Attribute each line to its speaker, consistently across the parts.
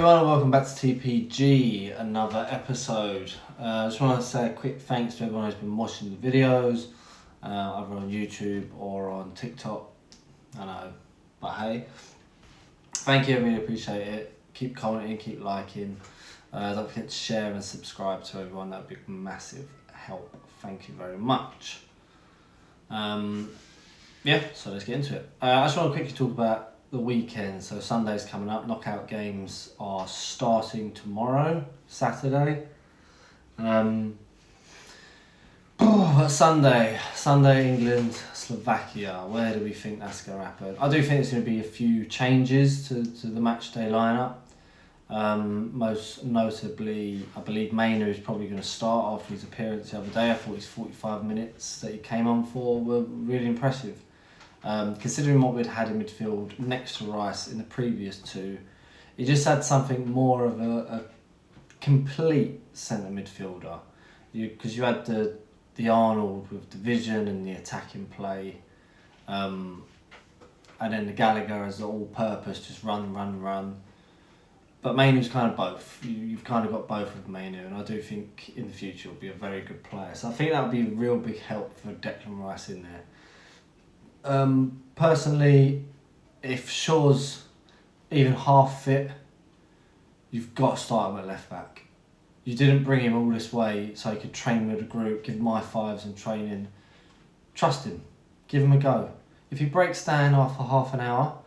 Speaker 1: everyone and welcome back to TPG, another episode. I just want to say a quick thanks to everyone who's been watching the videos, either on YouTube or on TikTok. I know, but hey, thank you, I really appreciate it. Keep commenting, keep liking. Don't forget to share and subscribe to everyone, that would be massive help. Thank you very much. Yeah, so let's get into it. I just want to quickly talk about the weekend. So Sunday's coming up, knockout games are starting tomorrow, Saturday. But Sunday, England, Slovakia, where do we think that's going to happen? I do think there's going to be a few changes to the match day lineup. Most notably, I believe Mainu is probably going to start after his appearance the other day. I thought his 45 minutes that he came on for were really impressive. Considering what we'd had in midfield next to Rice in the previous two, he just had something more of a complete centre midfielder. Because you had the Arnold with the vision and the attacking play, and then the Gallagher as the all-purpose, just run. But Mainu's kind of both. You've kind of got both with Mainu, and I do think in the future will be a very good player. So I think that would be a real big help for Declan Rice in there. Personally, if Shaw's even half fit, you've got to start him at left back. You didn't bring him all this way so he could train with the group, give him I-5s and training. Trust him. Give him a go. If he breaks down after half an hour,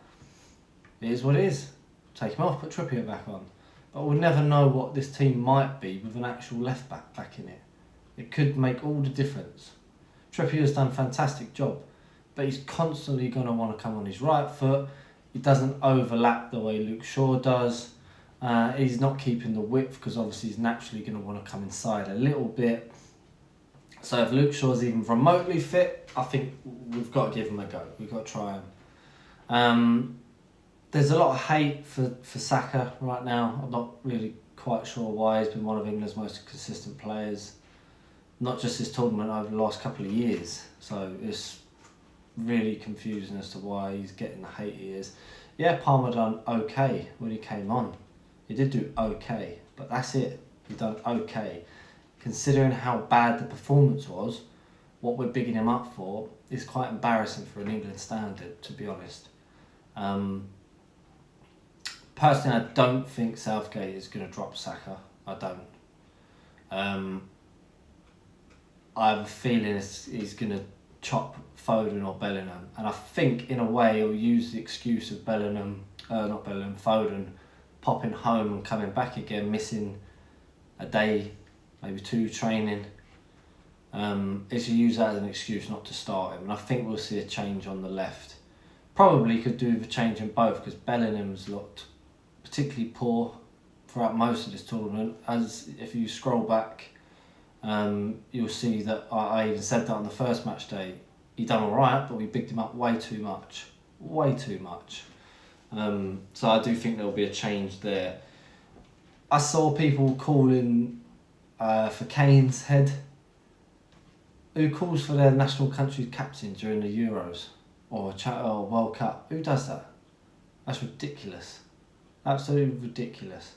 Speaker 1: it is what it is. Take him off, put Trippier back on. But we'll never know what this team might be with an actual left back in it. It could make all the difference. Trippier's done a fantastic job, but he's constantly going to want to come on his right foot. He doesn't overlap the way Luke Shaw does. He's not keeping the width because obviously he's naturally going to want to come inside a little bit. So if Luke Shaw's even remotely fit, I think we've got to give him a go. We've got to try him. There's a lot of hate for Saka right now. I'm not really quite sure why. He's been one of England's most consistent players, not just this tournament, over the last couple of years. So it's really confusing as to why he's getting the hate he is. Yeah, Palmer done okay when he came on. He did do okay, but that's it. He done okay. Considering how bad the performance was, what we're bigging him up for is quite embarrassing for an England standard, to be honest. Personally, I don't think Southgate is going to drop Saka. I don't. I have a feeling he's going to chop Foden or Bellingham, and I think in a way he'll use the excuse of Foden popping home and coming back again, missing a day, maybe two training. Is to use that as an excuse not to start him, and I think we'll see a change on the left. Probably could do with a change in both, because Bellingham's looked particularly poor throughout most of this tournament. As if you scroll back, you'll see that I even said that on the first match day. He done all right, but we bigged him up way too much. So I do think there'll be a change there. I saw people calling for Kane's head. Who calls for their national country's captain during the Euros or World Cup? Who does that? That's ridiculous. Absolutely ridiculous.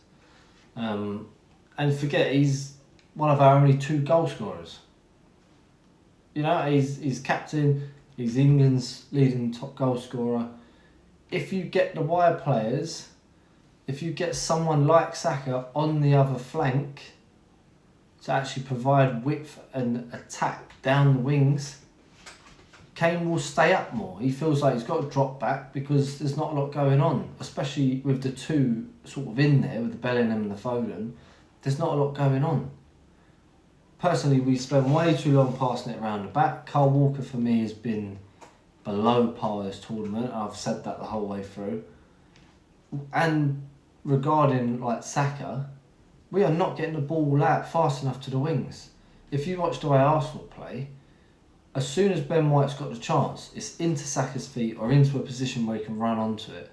Speaker 1: And forget, he's one of our only two goal scorers. You know, he's captain, he's England's leading top goal scorer. If you get the wide players, if you get someone like Saka on the other flank to actually provide width and attack down the wings, Kane will stay up more. He feels like he's got to drop back because there's not a lot going on, especially with the two sort of in there, with the Bellingham and the Foden. There's not a lot going on. Personally, we spent way too long passing it around the back. Kyle Walker, for me, has been below par this tournament. I've said that the whole way through. And regarding like Saka, we are not getting the ball out fast enough to the wings. If you watch the way Arsenal play, as soon as Ben White's got the chance, it's into Saka's feet or into a position where he can run onto it.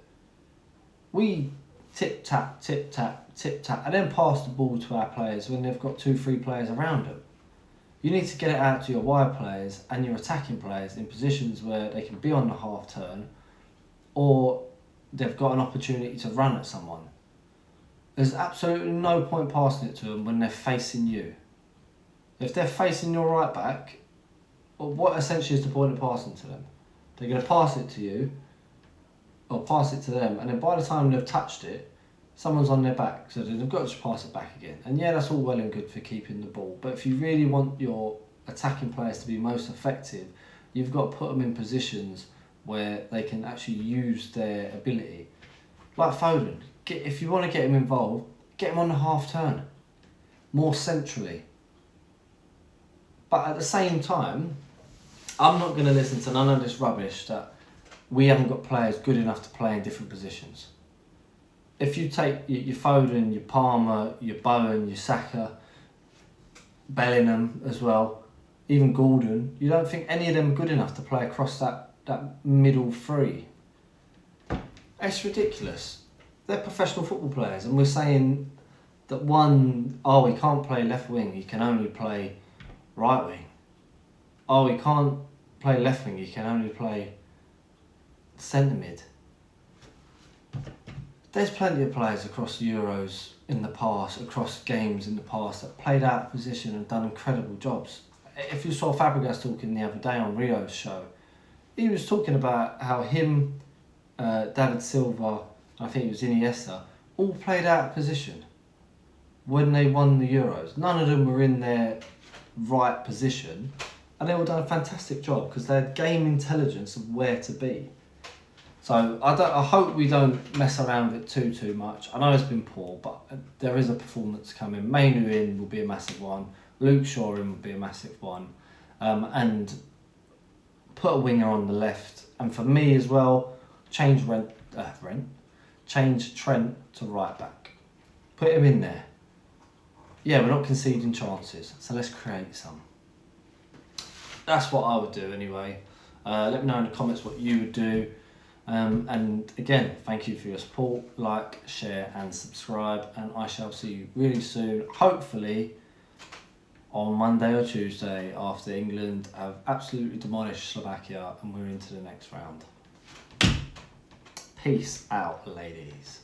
Speaker 1: We tip-tap, and then pass the ball to our players when they've got 2-3 players around them. You need to get it out to your wide players and your attacking players in positions where they can be on the half turn or they've got an opportunity to run at someone. There's absolutely no point passing it to them when they're facing you. If they're facing your right back, well, what essentially is the point of passing to them? They're going to pass it to you, or pass it to them, and then by the time they've touched it, someone's on their back, so they've got to just pass it back again. And yeah, that's all well and good for keeping the ball, but if you really want your attacking players to be most effective, you've got to put them in positions where they can actually use their ability. Like Foden, if you want to get him involved, get him on the half turn, more centrally. But at the same time, I'm not going to listen to none of this rubbish that we haven't got players good enough to play in different positions. If you take your Foden, your Palmer, your Bowen, your Saka, Bellingham as well, even Gordon, you don't think any of them are good enough to play across that middle three. It's ridiculous. They're professional football players, and we're saying that we can't play left wing, he can only play right wing. Oh, he can't play left wing, he can only play centre mid. There's plenty of players across the Euros in the past, across games in the past, that played out of position and done incredible jobs. If you saw Fabregas talking the other day on Rio's show, he was talking about how him, David Silva, I think it was Iniesta, all played out of position when they won the Euros. None of them were in their right position, and they all done a fantastic job because they had game intelligence of where to be. So I hope we don't mess around with it too much. I know it's been poor, but there is a performance coming. Mainu in will be a massive one. Luke Shaw in will be a massive one. And put a winger on the left. And for me as well, change Trent to right back. Put him in there. Yeah, we're not conceding chances, so let's create some. That's what I would do anyway. Let me know in the comments what you would do. And again, thank you for your support. Like, share and subscribe, and I shall see you really soon, hopefully on Monday or Tuesday, after England have absolutely demolished Slovakia and we're into the next round. Peace out, ladies.